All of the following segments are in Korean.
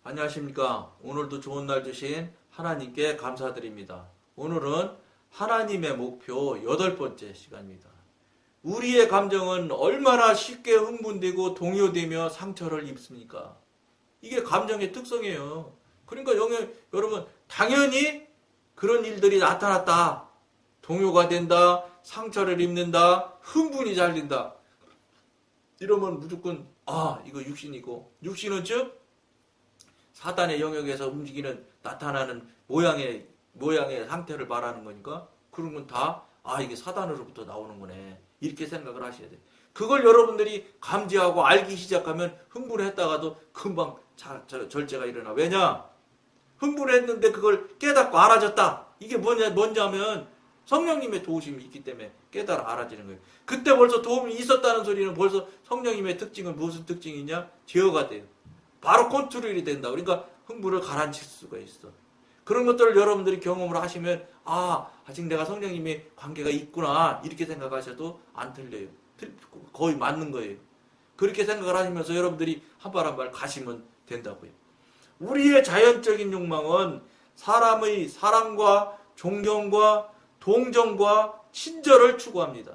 안녕하십니까. 오늘도 좋은 날 주신 하나님께 감사드립니다. 오늘은 하나님의 목표 8번째 시간입니다. 우리의 감정은 얼마나 쉽게 흥분되고 동요되며 상처를 입습니까? 이게 감정의 특성이에요. 그러니까 여러분 당연히 그런 일들이 나타났다. 동요가 된다. 상처를 입는다. 흥분이 잘린다. 이러면 무조건 이거 육신이고, 육신은 즉 사단의 영역에서 움직이는 나타나는 모양의 상태를 말하는 거니까 그런 건 다 이게 사단으로부터 나오는 거네. 이렇게 생각을 하셔야 돼요. 그걸 여러분들이 감지하고 알기 시작하면 흥분했다가도 금방 절제가 일어나. 왜냐? 흥분했는데 그걸 깨닫고 알아졌다. 이게 뭔지 하면 성령님의 도우심이 있기 때문에 깨달아 알아지는 거예요. 그때 벌써 도움이 있었다는 소리는 벌써 성령님의 특징은 무슨 특징이냐? 제어가 돼요. 바로 컨트롤이 된다. 그러니까 흥분을 가라앉힐 수가 있어. 그런 것들을 여러분들이 경험을 하시면 아직 내가 성령님의 관계가 있구나 이렇게 생각하셔도 안 틀려요. 거의 맞는 거예요. 그렇게 생각을 하시면서 여러분들이 한 발 한 발 가시면 된다고요. 우리의 자연적인 욕망은 사람의 사랑과 존경과 동정과 친절을 추구합니다.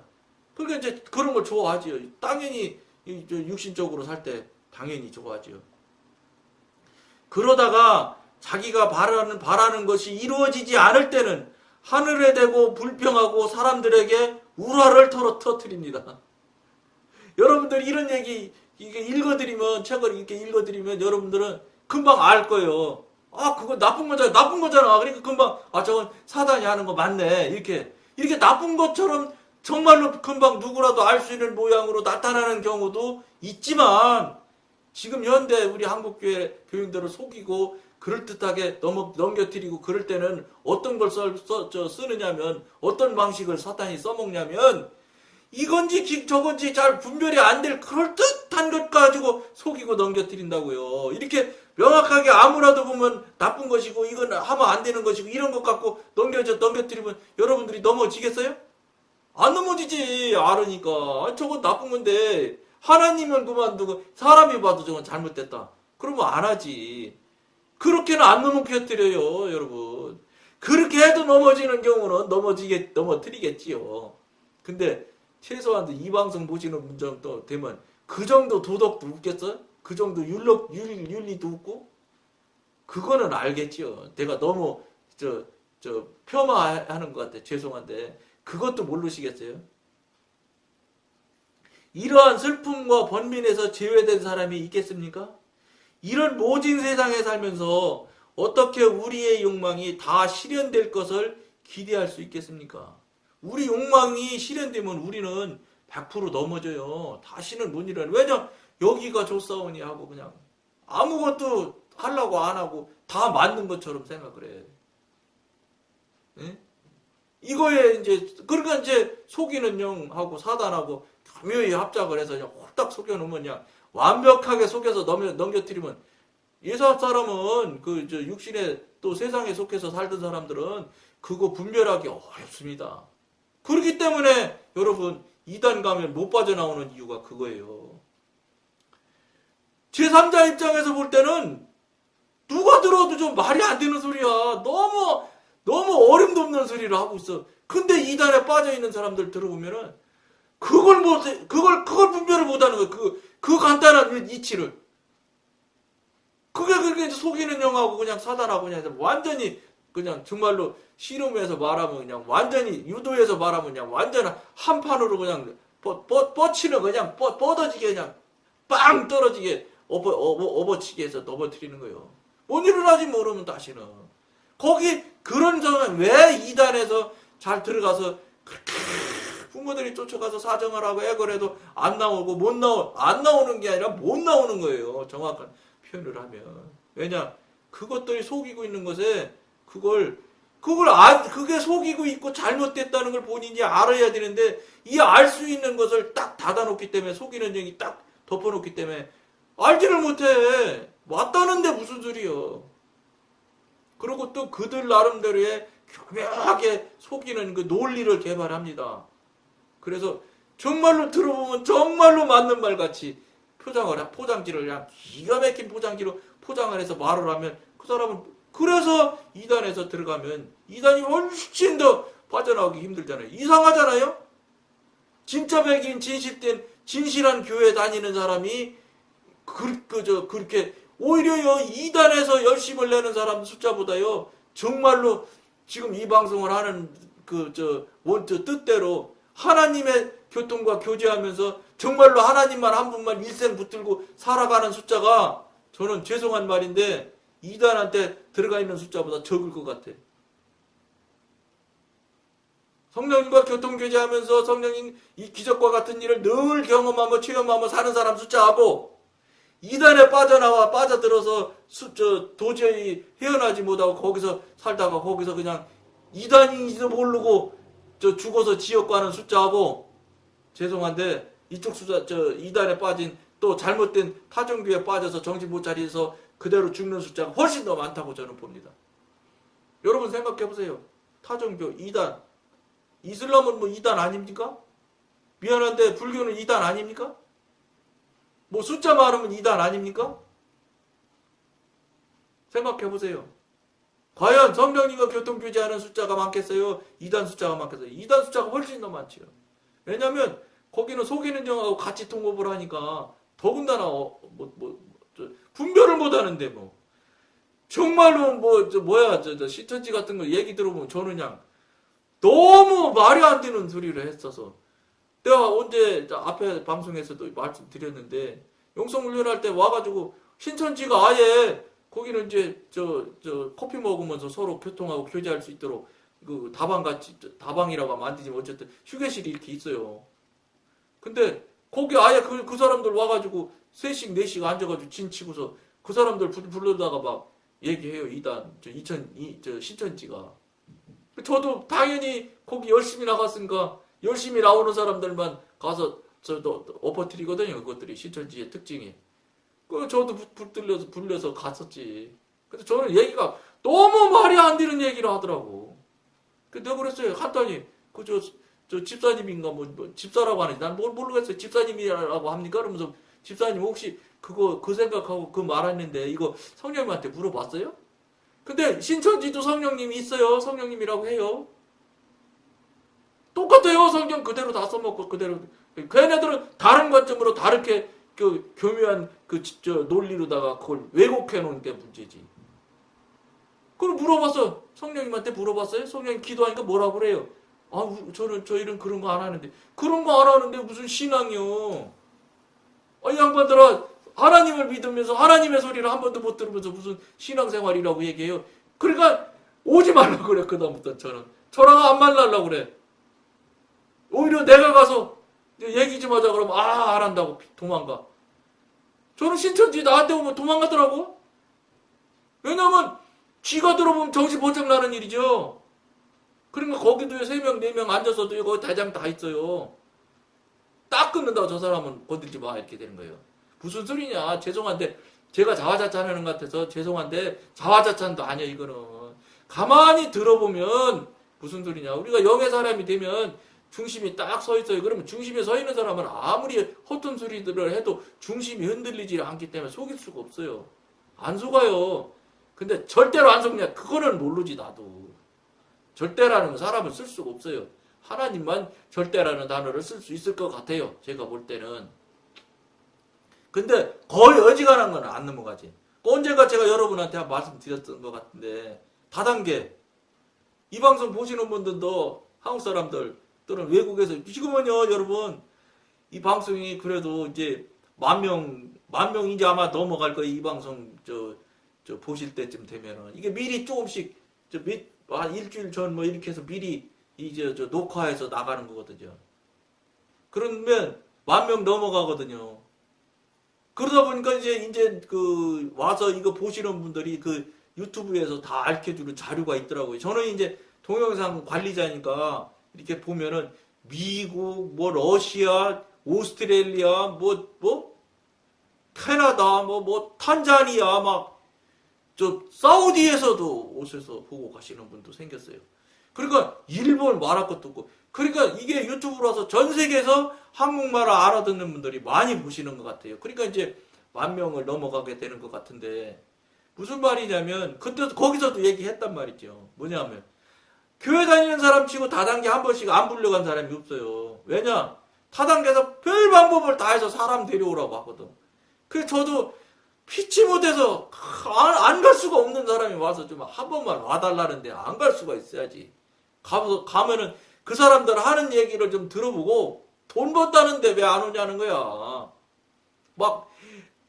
그러니까 이제 그런 걸 좋아하지요. 당연히 육신적으로 살 때 당연히 좋아하지요. 그러다가 자기가 바라는 것이 이루어지지 않을 때는 하늘에 대고 불평하고 사람들에게 우라를 터뜨립니다. 여러분들 이런 얘기 이게 읽어드리면, 책을 이렇게 읽어드리면 여러분들은 금방 알 거예요. 그거 나쁜 거잖아. 그러니까 금방 저건 사단이 하는 거 맞네. 이렇게 나쁜 것처럼 정말로 금방 누구라도 알 수 있는 모양으로 나타나는 경우도 있지만, 지금 현대 우리 한국교회 교인들을 속이고 그럴듯하게 넘겨뜨리고 그럴 때는 어떤 걸 쓰느냐면, 어떤 방식을 사탄이 써먹냐면, 이건지 저건지 잘 분별이 안 될 그럴듯한 것 가지고 속이고 넘겨뜨린다고요. 이렇게 명확하게 아무라도 보면 나쁜 것이고 이건 하면 안 되는 것이고 이런 것 갖고 넘겨뜨리면 여러분들이 넘어지겠어요? 안 넘어지지. 알으니까. 저건 나쁜 건데 하나님은 그만두고 사람이 봐도 저건 잘못됐다. 그러면 안 하지. 그렇게는 안 넘어뜨려요, 여러분. 그렇게 해도 넘어지는 경우는 넘어뜨리겠지요. 근데 최소한 이 방송 보시는 분 정도 되면 그 정도 도덕도 웃겠어요? 그 정도 윤리도 웃고? 그거는 알겠지요. 내가 너무 폄하하는 것 같아. 죄송한데 그것도 모르시겠어요? 이러한 슬픔과 번민에서 제외된 사람이 있겠습니까? 이런 모진 세상에 살면서 어떻게 우리의 욕망이 다 실현될 것을 기대할 수 있겠습니까? 우리 욕망이 실현되면 우리는 100% 넘어져요. 다시는 못 일어나요. 왜냐? 여기가 좋사오니 하고 그냥 아무것도 하려고 안 하고 다 맞는 것처럼 생각을 해. 네? 이거에 그러니까 이제 속이는 영하고 사단하고 교묘히 합작을 해서 그냥 홀딱 속여놓으면 그냥 완벽하게 속여서 넘겨뜨리면, 예사 사람은 육신에 또 세상에 속해서 살던 사람들은 그거 분별하기 어렵습니다. 그렇기 때문에 여러분 이단 가면 못 빠져나오는 이유가 그거예요. 제3자 입장에서 볼 때는 누가 들어도 좀 말이 안 되는 소리야. 너무 어림도 없는 소리를 하고 있어. 근데 이단에 빠져 있는 사람들 들어보면은 그걸 분별을 못 하는 거야. 그 간단한 이치를. 그게 속이는 영하고 그냥 사단하고 그냥 완전히 그냥 정말로 씨름에서 말하면 그냥 완전히 유도에서 말하면 그냥 완전 한 판으로 그냥 뻗치는 그냥 뻗어지게 그냥 빵 떨어지게 업어치게 해서 넘어뜨리는 거예요. 못 일어나지 모르면 다시는. 거기 그런 점은 왜 이단에서 잘 들어가서 그렇게 부모들이 쫓아가서 사정을 하고 애걸 해도 안 나오고 안 나오는 게 아니라 못 나오는 거예요. 정확한 표현을 하면. 왜냐? 그것들이 속이고 있는 것에 그게 속이고 있고 잘못됐다는 걸 본인이 알아야 되는데, 이 알 수 있는 것을 딱 닫아놓기 때문에, 속이는 영이 딱 덮어놓기 때문에 알지를 못해. 맞다는데 무슨 소리요. 그리고 또 그들 나름대로의 교묘하게 속이는 그 논리를 개발합니다. 그래서 정말로 들어보면 정말로 맞는 말 같이 포장지를 그냥 기가 막힌 포장지로 포장을 해서 말을 하면 그 사람은 그래서 이단에서 들어가면 이단이 훨씬 더 빠져나오기 힘들잖아요. 이상하잖아요. 진짜 백인 진실한 교회 다니는 사람이 그렇게 오히려 이단에서 열심을 내는 사람 숫자보다요 정말로 지금 이 방송을 하는 뜻대로 하나님의 교통과 교제하면서 정말로 하나님만 한 분만 일생 붙들고 살아가는 숫자가 저는 죄송한 말인데 이단한테 들어가 있는 숫자보다 적을 것 같아. 성령님과 교통교제하면서 성령님 이 기적과 같은 일을 늘 경험하며 체험하며 사는 사람 숫자하고 이단에 빠져들어서 도저히 헤어나지 못하고 거기서 살다가 거기서 그냥 이단인지도 모르고 죽어서 지옥 가는 숫자하고 죄송한데 이쪽 숫자 이단에 빠진 또 잘못된 타종교에 빠져서 정신 못 차려서 그대로 죽는 숫자가 훨씬 더 많다고 저는 봅니다. 여러분 생각해 보세요. 타종교 이단 이슬람은 뭐 이단 아닙니까? 미안한데 불교는 이단 아닙니까? 뭐 숫자 많으면 이단 아닙니까? 생각해 보세요. 과연 성령님과 교통교제하는 숫자가 많겠어요? 이단 숫자가 많겠어요? 이단 숫자가 훨씬 더 많지요. 왜냐하면 거기는 속이는 영하고 같이 통업을 하니까 더군다나 분별을 못하는데 뭐 정말로 시천지 같은 거 얘기 들어보면 저는 그냥 너무 말이 안 되는 소리를 했어서 내가 언제 앞에 방송에서도 말씀드렸는데 영성훈련할 때 와가지고 신천지가 아예 거기는 이제 커피 먹으면서 서로 교통하고 교제할 수 있도록 그 다방이라고 하면 안 되지만 어쨌든 휴게실이 이렇게 있어요. 근데 거기 아예 그 사람들 와가지고 3씩 4씩 앉아가지고 진 치고서 그 사람들 부르다가 막 얘기해요. 이단 신천지가. 저도 당연히 거기 열심히 나갔으니까 열심히 나오는 사람들만 가서 엎어뜨리거든요. 그것들이 신천지의 특징이. 저도 불려서 갔었지. 근데 저는 얘기가 너무 말이 안 되는 얘기를 하더라고. 내가 그랬어요. 갔더니 저 집사님인가 뭐 집사라고 하는지 난 모르겠어요. 집사님이라고 합니까? 그러면서 집사님 혹시 그 생각하고 그 말했는데 이거 성령님한테 물어봤어요? 근데 신천지도 성령님이 있어요. 성령님이라고 해요. 똑같아요. 성경 그대로 다 써먹고 그대로. 걔네들은 다른 관점으로 다르게 교묘한 논리로다가 그걸 왜곡해 놓은 게 문제지. 그걸 물어봤어. 성령님한테 물어봤어요. 성령님 기도하니까 뭐라고 그래요? 저희는 그런 거 안 하는데. 그런 거 안 하는데 무슨 신앙이요. 이 양반들아 하나님을 믿으면서 하나님의 소리를 한 번도 못 들으면서 무슨 신앙생활이라고 얘기해요. 그러니까 오지 말라고 그래. 그다음부터 저랑 안 만나려고 그래. 오히려 내가 가서 얘기 좀 하자 그러면 안 한다고 도망가. 저는 신천지 나한테 오면 도망가더라고. 왜냐면 쥐가 들어보면 정신 번쩍 나는 일이죠. 그러니까 거기도 3명 4명 앉아서도 거기 대장 다 있어요. 딱 끊는다고 저 사람은 건들지 마 이렇게 되는 거예요. 무슨 소리냐. 죄송한데 제가 자화자찬하는 것 같아서 죄송한데 자화자찬도 아니야. 이거는 가만히 들어보면 무슨 소리냐. 우리가 영의 사람이 되면 중심이 딱 서 있어요. 그러면 중심에 서 있는 사람은 아무리 허튼 소리들을 해도 중심이 흔들리지 않기 때문에 속일 수가 없어요. 안 속아요. 근데 절대로 안 속냐. 그거는 모르지 나도. 절대라는 건 사람을 쓸 수가 없어요. 하나님만 절대라는 단어를 쓸 수 있을 것 같아요. 제가 볼 때는. 근데 거의 어지간한 건 안 넘어가지. 언젠가 제가 여러분한테 말씀드렸던 것 같은데 다단계 이 방송 보시는 분들도 한국 사람들 또는 외국에서 지금은요 여러분 이 방송이 그래도 이제 만 명 이제 아마 넘어갈 거예요. 이 방송 보실 때쯤 되면은 이게 미리 조금씩 한 일주일 전 뭐 이렇게 해서 미리 이제 녹화해서 나가는 거거든요. 그러면 10,000명 넘어가거든요. 그러다 보니까 이제 와서 이거 보시는 분들이 그 유튜브에서 다 알려주는 자료가 있더라고요. 저는 이제 동영상 관리자니까 이렇게 보면은 미국, 뭐 러시아, 오스트레일리아, 캐나다, 탄자니아, 사우디에서도 오셔서 보고 가시는 분도 생겼어요. 그러니까 일본 말할 것도 없고. 그러니까 이게 유튜브라서 전 세계에서 한국말을 알아듣는 분들이 많이 보시는 것 같아요. 그러니까 이제 10,000명을 넘어가게 되는 것 같은데, 무슨 말이냐면 그때도 거기서도 얘기했단 말이죠. 뭐냐면 교회 다니는 사람 치고 다단계 한 번씩 안 불려간 사람이 없어요. 왜냐? 타단계에서 별 방법을 다 해서 사람 데려오라고 하거든. 그래서 저도 피치 못해서 안 갈 수가 없는 사람이 와서 좀 한 번만 와달라는데 안 갈 수가 있어야지. 가면은 그 사람들 하는 얘기를 좀 들어보고 돈 번다는데 왜 안 오냐는 거야. 막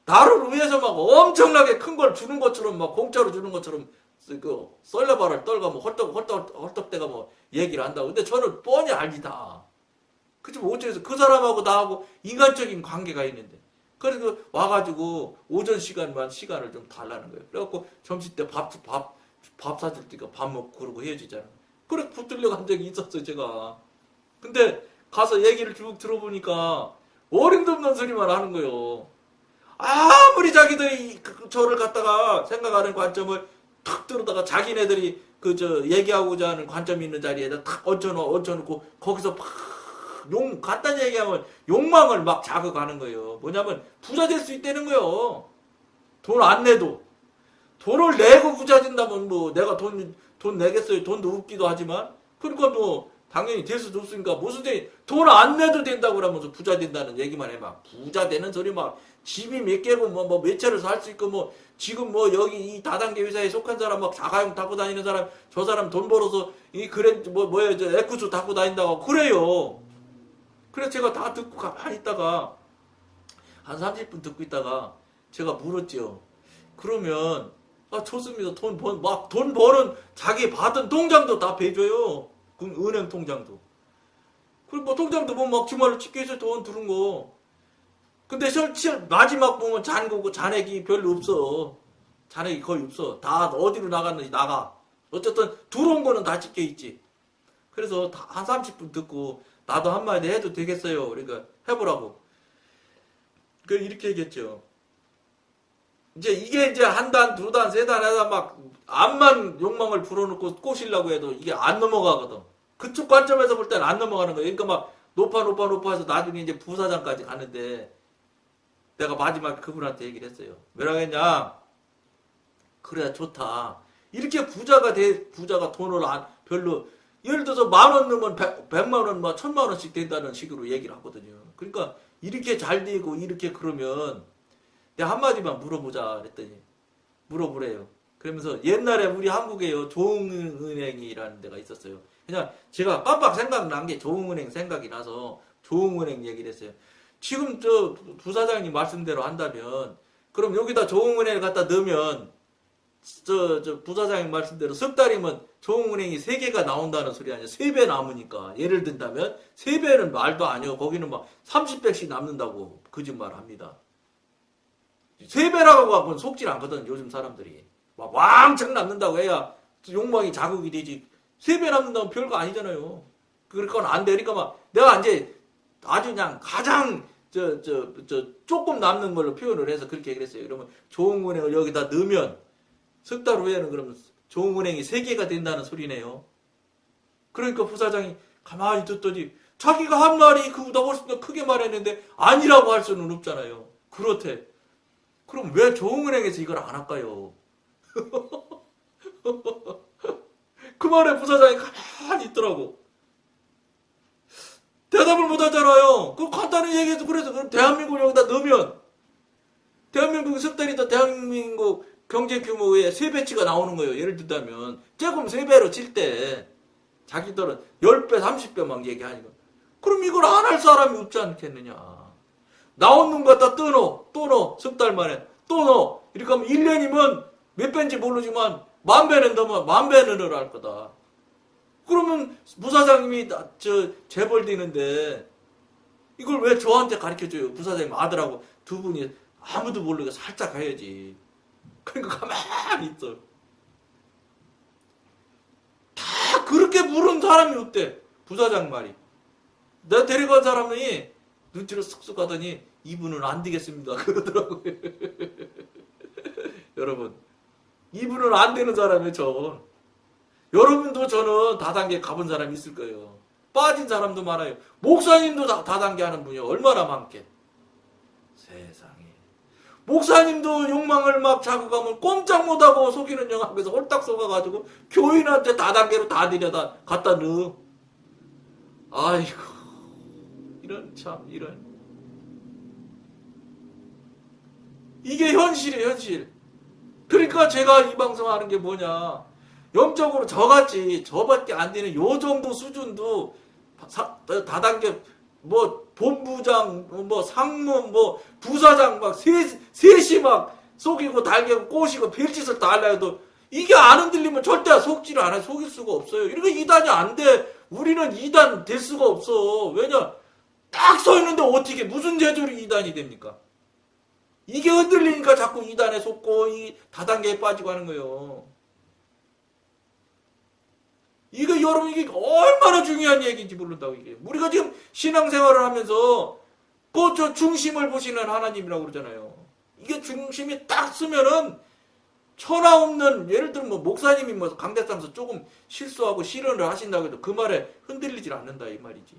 나를 위해서 막 엄청나게 큰 걸 주는 것처럼 막 공짜로 주는 것처럼 그 썰레발을 떨가 뭐 헐떡대가 뭐 얘기를 한다고. 근데 저는 뻔히 알지 다. 그치 뭐 어째서 그 사람하고 나하고 인간적인 관계가 있는데. 그래서 와가지고 오전 시간만 시간을 좀 달라는 거예요. 그래갖고 점심 때 밥 사줄 때가 밥 먹고 그러고 헤어지잖아. 그래 붙들려 간 적이 있었어요 제가. 근데 가서 얘기를 쭉 들어보니까 어림도 없는 소리만 하는 거예요. 아무리 자기들이 저를 갖다가 생각하는 관점을 탁 들어다가 자기네들이 얘기하고자 하는 관점이 있는 자리에다 탁 얹혀놓고 거기서 간단히 얘기하면 욕망을 막 자극하는 거예요. 뭐냐면 부자 될 수 있다는 거예요. 돈 안 내도. 돈을 내고 부자 된다면 뭐 내가 돈 내겠어요. 돈도 없기도 하지만. 그러니까 뭐 당연히 될 수도 없으니까 무슨 돈 안 내도 된다고 그러면서 부자 된다는 얘기만 해. 막 부자 되는 소리 막 집이 몇 개고 뭐 몇 채를 살 수 있고 뭐 지금 뭐 여기 이 다단계 회사에 속한 사람 막 자가용 타고 다니는 사람 저 사람 돈 벌어서 이 그랜 뭐야 저 에쿠스 타고 다닌다고 그래요. 그래서 제가 다 듣고 가만히 있다가 한 30분 듣고 있다가 제가 물었죠. 그러면 좋습니다. 돈 버는 자기 받은 통장도 다 배줘요. 그 은행 통장도. 그리고 뭐 통장도 뭐 막 주말로 찍혀서 돈 들은 거. 근데 실제 마지막 보면 잔액이 별로 없어. 잔액이 거의 없어. 다 어디로 나갔는지 나가. 어쨌든 들어온 거는 다 찍혀 있지. 그래서 한 30분 듣고 나도 한마디 해도 되겠어요. 그러니까 해보라고. 이렇게 얘기했죠. 이게 한 단, 두 단, 세 단 하다 막 암만 욕망을 불어넣고 꼬시려고 해도 이게 안 넘어가거든. 그쪽 관점에서 볼 때는 안 넘어가는 거예요. 그러니까 막 높아 해서 나중에 이제 부사장까지 가는데 내가 마지막에 그분한테 얘기를 했어요. 왜라고 했냐? 그래야 좋다. 이렇게 부자가 돈을 별로 예를 들어서 10,000원 넣으면 100만 원, 1,000만 원씩 된다는 식으로 얘기를 하거든요. 그러니까 이렇게 잘 되고 이렇게 그러면 내가 한마디만 물어보자 그랬더니 물어보래요. 그러면서 옛날에 우리 한국에요 조흥은행이라는 데가 있었어요. 그냥 제가 깜빡 생각난 게 조흥은행 생각이 나서 조흥은행 얘기를 했어요. 지금 저 부사장님 말씀대로 한다면 그럼 여기다 조흥은행을 갖다 넣으면 저 부사장님 말씀대로 석 달이면 조흥은행이 3개가 나온다는 소리 아니야. 3배 남으니까. 예를 든다면 3배는 말도 아니요. 거기는 막 30배씩 남는다고 거짓말 합니다. 3배라고 하고는 속질 않거든. 요즘 사람들이. 막 왕창 남는다고 해야 욕망이 자극이 되지. 3배 남는다면 별거 아니잖아요. 그건 안 되니까 막 내가 이제 아주 그냥 가장 조금 남는 걸로 표현을 해서 그렇게 얘기를 했어요. 그러면 조흥은행을 여기다 넣으면 석 달 후에는 그러면 조흥은행이 3개가 된다는 소리네요. 그러니까 부사장이 가만히 듣더니 자기가 한 말이 그보다 훨씬 더 크게 말했는데 아니라고 할 수는 없잖아요. 그렇대. 그럼 왜 조흥은행에서 이걸 안 할까요? 그 말에 부사장이 가만히 있더라고. 대답을 못 하잖아요. 그 간단히 얘기해서 그래서 그럼 대한민국을 여기다 넣으면 대한민국 석 달이다 대한민국 경제 규모의 3배치가 나오는 거예요. 예를 들자면 조금 3배로 칠 때 자기들은 10배, 30배 막 얘기하니까 그럼 이걸 안 할 사람이 없지 않겠느냐. 나온 놈 갖다 또 넣어. 석 달 만에 또 넣어. 이렇게 하면 1년이면 몇 배인지 모르지만 10,000배는 넘어 10,000배는 늘어날 거다. 그러면 부사장님이 재벌되는데 이걸 왜 저한테 가르쳐줘요? 부사장님 아들하고 두 분이 아무도 모르게 살짝 해야지. 그러니까 가만히 있어. 다 그렇게 물은 사람이 없대. 부사장 말이. 내가 데려간 사람이 눈치를 쓱쓱 하더니 이분은 안 되겠습니다. 그러더라고요. 여러분. 이분은 안 되는 사람이에요, 저. 여러분도 저는 다단계 가본 사람이 있을 거예요. 빠진 사람도 많아요. 목사님도 다단계 하는 분이 얼마나 많게. 세상에. 목사님도 욕망을 막 자극하면 꼼짝 못하고 속이는 영 앞에서 홀딱 속아가지고 교인한테 다단계로 다 들여다 갖다 넣어. 아이고, 이런 참, 이런. 이게 현실이에요, 현실. 그러니까 제가 이 방송하는 게 뭐냐. 영적으로 저같이, 저밖에 안 되는 요 정도 수준도 다단계, 뭐, 본부장, 뭐, 상무, 뭐, 부사장 막, 셋이 막, 속이고 달개고 꼬시고 별짓을 다 하려 해도, 이게 안 흔들리면 절대 속지를 않아요. 속일 수가 없어요. 이렇게 2단이 안 돼. 우리는 2단 될 수가 없어. 왜냐? 딱 서 있는데 어떻게, 무슨 재주로 2단이 됩니까? 이게 흔들리니까 자꾸 2단에 속고, 이 다단계에 빠지고 하는 거예요. 이거 여러분 이게 얼마나 중요한 얘기인지 모른다고 이게. 우리가 지금 신앙생활을 하면서 그 중심을 보시는 하나님이라고 그러잖아요. 이게 중심이 딱 쓰면은 천하 없는, 예를 들면 뭐 목사님이 뭐 강대상에서 조금 실수하고 실언을 하신다고 해도 그 말에 흔들리질 않는다 이 말이지.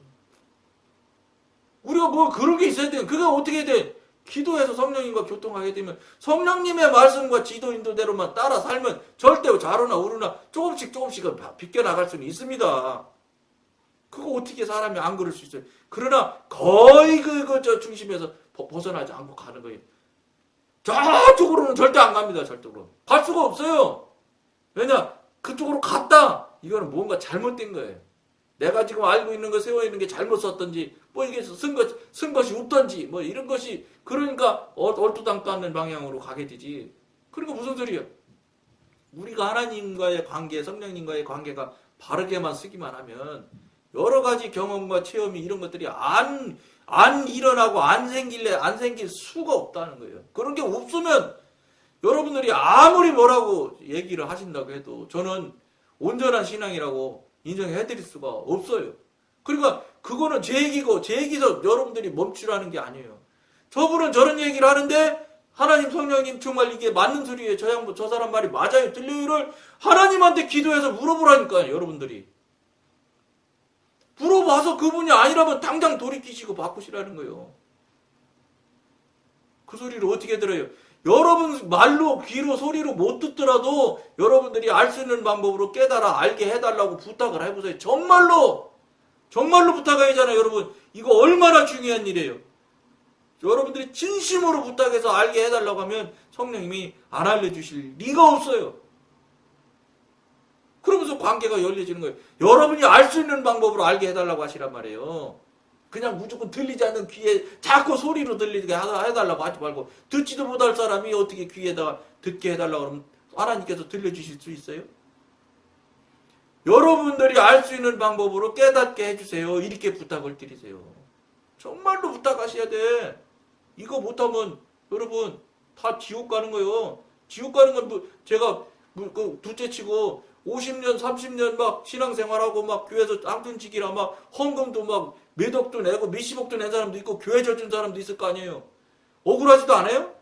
우리가 뭐 그런 게 있어야 돼. 그게 어떻게 돼? 기도해서 성령님과 교통하게 되면 성령님의 말씀과 지도 인도대로만 따라 살면 절대 좌로나 우로나 조금씩 비껴나갈 수는 있습니다. 그거 어떻게 사람이 안 그럴 수 있어요. 그러나 거의 저 중심에서 벗어나지 않고 가는 거예요. 저쪽으로는 절대 안 갑니다. 절대로. 갈 수가 없어요. 왜냐? 그쪽으로 갔다. 이거는 뭔가 잘못된 거예요. 내가 지금 알고 있는 거, 세워 있는 게 잘못 썼던지, 뭐 이게 쓴 것이 없던지, 뭐 이런 것이, 그러니까 얼토당토 않는 방향으로 가게 되지. 그러니까 무슨 소리야? 우리가 하나님과의 관계, 성령님과의 관계가 바르게만 쓰기만 하면, 여러 가지 경험과 체험이 이런 것들이 안 일어나고 안 생길 수가 없다는 거예요. 그런 게 없으면, 여러분들이 아무리 뭐라고 얘기를 하신다고 해도, 저는 온전한 신앙이라고 인정해드릴 수가 없어요. 그러니까 그거는 제 얘기서 여러분들이 멈추라는 게 아니에요. 저분은 저런 얘기를 하는데 하나님 성령님 정말 이게 맞는 소리예요. 저 사람 말이 맞아요. 들려요를 하나님한테 기도해서 물어보라니까요. 여러분들이. 물어봐서 그분이 아니라면 당장 돌이키시고 바꾸시라는 거예요. 그 소리를 어떻게 들어요? 여러분 말로 귀로 소리로 못 듣더라도 여러분들이 알 수 있는 방법으로 깨달아 알게 해달라고 부탁을 해보세요. 정말로 부탁하잖아요. 여러분 이거 얼마나 중요한 일이에요. 여러분들이 진심으로 부탁해서 알게 해달라고 하면 성령님이 안 알려주실 리가 없어요. 그러면서 관계가 열려지는 거예요. 여러분이 알 수 있는 방법으로 알게 해달라고 하시란 말이에요. 그냥 무조건 들리지 않는 귀에 자꾸 소리로 들리게 해달라고 하지 말고, 듣지도 못할 사람이 어떻게 귀에다가 듣게 해달라고 그러면 하나님께서 들려주실 수 있어요? 여러분들이 알 수 있는 방법으로 깨닫게 해주세요. 이렇게 부탁을 드리세요. 정말로 부탁하셔야 돼. 이거 못하면 여러분 다 지옥 가는 거예요. 지옥 가는 건 제가 둘째치고 50년 30년 막 신앙생활하고 막 교회에서 앙tun치기라 막 헌금도 막 몇 억도 내고 몇십억도 낸 사람도 있고 교회 져준 사람도 있을 거 아니에요. 억울하지도 않아요?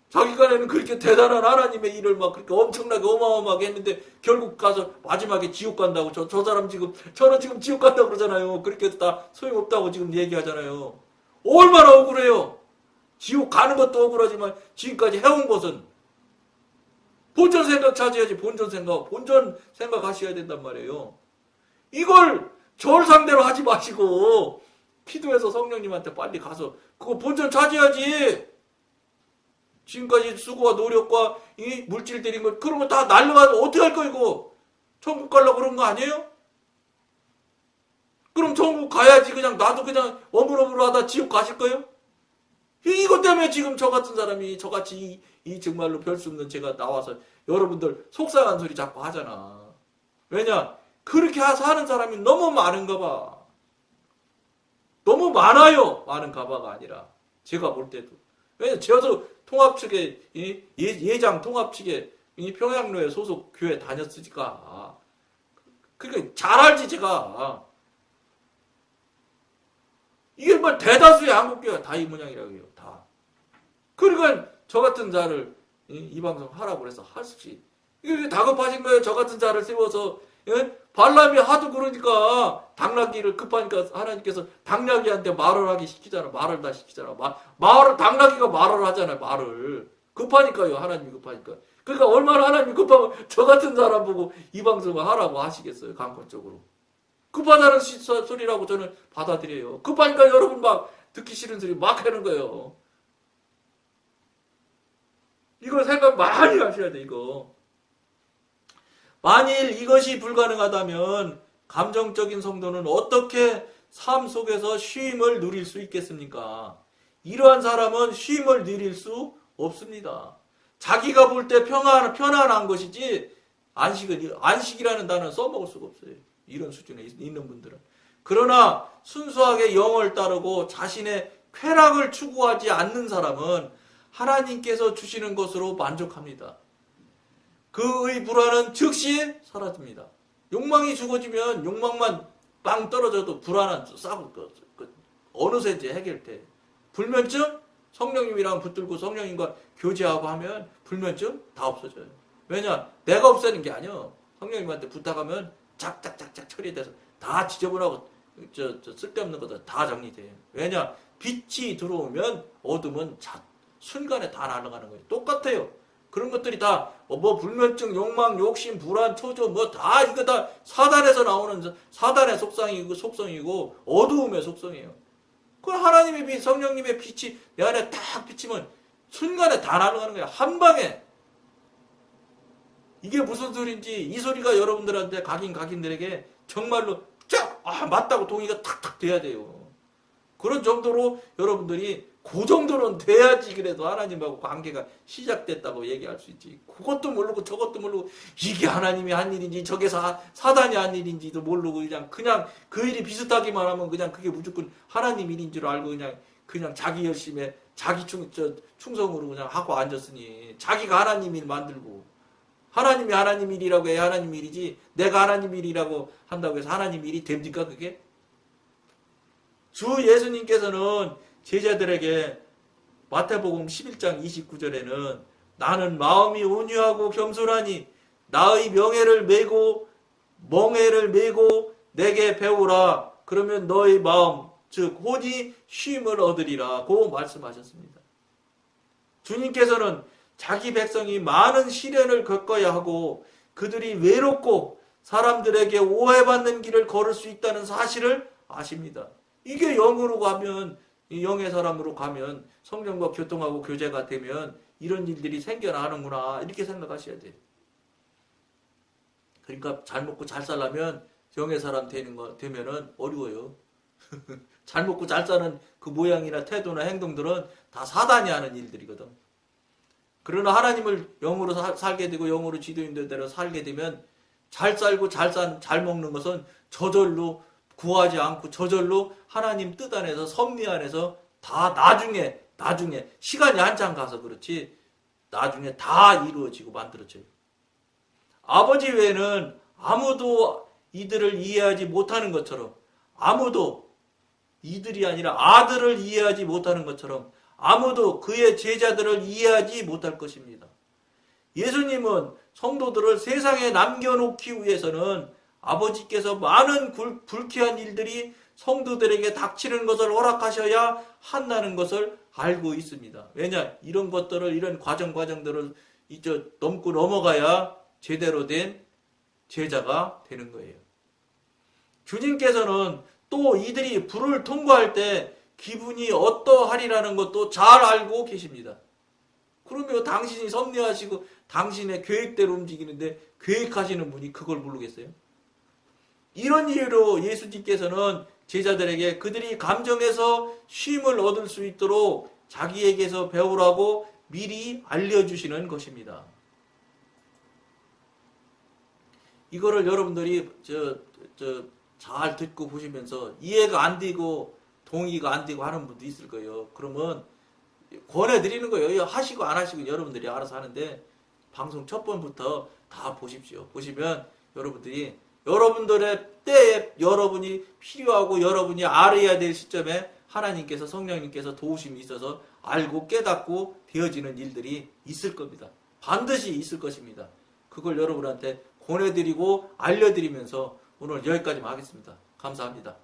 자기간에는 그렇게 대단한 하나님의 일을 막 그렇게 엄청나게 어마어마하게 했는데 결국 가서 마지막에 지옥 간다고. 저 사람 저는 지금 지옥 간다고 그러잖아요. 그렇게 해도 다 소용없다고 지금 얘기하잖아요. 얼마나 억울해요. 지옥 가는 것도 억울하지만 지금까지 해온 것은 본전 생각 찾아야지. 본전 생각 하셔야 된단 말이에요. 이걸 절 상대로 하지 마시고 기도해서 성령님한테 빨리 가서 그거 본전 찾아야지. 지금까지 수고와 노력과 이 물질 들인 거 그런 거 다 날려가지고 어떻게 할 거야 이거. 천국 가려고 그런 거 아니에요? 그럼 천국 가야지. 그냥 나도 그냥 어물어물하다 지옥 가실 거예요? 이것 때문에 지금 저 같은 사람이 저같이 이 정말로 별 수 없는 제가 나와서 여러분들 속상한 소리 자꾸 하잖아. 왜냐? 그렇게 사는 사람이 너무 많은가 봐. 너무 많아요. 많은가 봐가 아니라 제가 볼 때도. 왜냐? 저도 통합 측에 예장 통합 측에 평양로에 소속 교회 다녔으니까. 그러니까 잘 알지 제가. 이게 뭐 대다수의 한국교회가 다 이 모양이라고 해요. 다. 그러니까 저 같은 자를 이 방송 하라고 그래서 할 수 있지. 이게 다급하신 거예요. 저 같은 자를 세워서. 예? 발람이 하도 그러니까 당나귀를 급하니까 하나님께서 당나귀한테 말을 하게 시키잖아. 말을 다 시키잖아. 말을 당나귀가 말을 하잖아요. 말을 급하니까요. 하나님이 급하니까. 그러니까 얼마나 하나님이 급하면 저 같은 사람 보고 이 방송을 하라고 하시겠어요. 강권적으로. 급하다는 소리라고 저는 받아들여요. 급하니까 여러분 막 듣기 싫은 소리 막 하는 거예요. 이걸 생각 많이 하셔야 돼. 이거. 만일 이것이 불가능하다면 감정적인 성도는 어떻게 삶 속에서 쉼을 누릴 수 있겠습니까? 이러한 사람은 쉼을 누릴 수 없습니다. 자기가 볼 때 편안한 것이지 안식이라는 단어는 써먹을 수가 없어요. 이런 수준에 있는 분들은. 그러나 순수하게 영을 따르고 자신의 쾌락을 추구하지 않는 사람은 하나님께서 주시는 것으로 만족합니다. 그의 불안은 즉시 사라집니다. 욕망이 죽어지면 욕망만 빵 떨어져도 불안한 싸고 어느새 이제 해결돼. 불면증 성령님이랑 붙들고 성령님과 교제하고 하면 불면증 다 없어져요. 왜냐? 내가 없애는 게 아니야. 성령님한테 부탁하면 짝짝짝짝 처리돼서 다 지저분하고 쓸데없는 것들 다 정리돼요. 왜냐? 빛이 들어오면 어둠은 순간에 다 날아가는 거예요. 똑같아요. 그런 것들이 다 뭐 불면증, 욕망, 욕심, 불안, 초조 뭐 다 이거 다 사단에서 나오는 사단의 속성이고 어두움의 속성이에요. 그 하나님의 빛, 성령님의 빛이 내 안에 딱 비치면 순간에 다 날아가는 거야. 한 방에. 이게 무슨 소리인지 이 소리가 여러분들한테 각인들에게 정말로 맞다고 동의가 탁탁 돼야 돼요. 그런 정도로 여러분들이 그 정도는 돼야지 그래도 하나님하고 관계가 시작됐다고 얘기할 수 있지. 그것도 모르고 저것도 모르고 이게 하나님이 한 일인지 저게 사단이 한 일인지도 모르고 그냥 그 일이 비슷하기만 하면 그냥 그게 무조건 하나님 일인 줄 알고 그냥 자기 열심에 자기 충성으로 그냥 하고 앉았으니 자기가 하나님 일 만들고 하나님이 하나님 일이라고 해야 하나님 일이지 내가 하나님 일이라고 한다고 해서 하나님 일이 됩니까 그게? 주 예수님께서는 제자들에게 마태복음 11장 29절에는 나는 마음이 온유하고 겸손하니 나의 멍에를 메고 내게 배우라. 그러면 너의 마음 즉 혼이 쉼을 얻으리라고 말씀하셨습니다. 주님께서는 자기 백성이 많은 시련을 겪어야 하고 그들이 외롭고 사람들에게 오해받는 길을 걸을 수 있다는 사실을 아십니다. 이게 영으로 가면 영의 사람으로 가면 성령과 교통하고 교제가 되면 이런 일들이 생겨나는구나 이렇게 생각하셔야 돼요. 그러니까 잘 먹고 잘 살려면 영의 사람 되면은 어려워요. 잘 먹고 잘 사는 그 모양이나 태도나 행동들은 다 사단이 하는 일들이거든. 그러나 하나님을 영으로 살게 되고 영으로 지도인대로 살게 되면 잘 살고 잘 먹는 것은 저절로 구하지 않고 저절로 하나님 뜻 안에서 섭리 안에서 다 나중에 시간이 한참 가서 그렇지 나중에 다 이루어지고 만들어져요. 아버지 외에는 아무도 이들을 이해하지 못하는 것처럼 아무도 이들이 아니라 아들을 이해하지 못하는 것처럼 아무도 그의 제자들을 이해하지 못할 것입니다. 예수님은 성도들을 세상에 남겨놓기 위해서는 아버지께서 많은 불쾌한 일들이 성도들에게 닥치는 것을 허락하셔야 한다는 것을 알고 있습니다. 왜냐? 이런 것들을 이런 과정들을 넘고 넘어가야 제대로 된 제자가 되는 거예요. 주님께서는 또 이들이 불을 통과할 때 기분이 어떠하리라는 것도 잘 알고 계십니다. 그러면 당신이 섭리하시고 당신의 계획대로 움직이는데 계획하시는 분이 그걸 모르겠어요? 이런 이유로 예수님께서는 제자들에게 그들이 감정에서 쉼을 얻을 수 있도록 자기에게서 배우라고 미리 알려주시는 것입니다. 이거를 여러분들이 잘 듣고 보시면서 이해가 안 되고 동의가 안 되고 하는 분도 있을 거예요. 그러면 권해드리는 거예요. 하시고 안 하시고 여러분들이 알아서 하는데 방송 첫 번부터 다 보십시오. 보시면 여러분들이 여러분들의 때에 여러분이 필요하고 여러분이 알아야 될 시점에 하나님께서 성령님께서 도우심이 있어서 알고 깨닫고 되어지는 일들이 있을 겁니다. 반드시 있을 것입니다. 그걸 여러분한테 권해드리고 알려드리면서 오늘 여기까지만 하겠습니다. 감사합니다.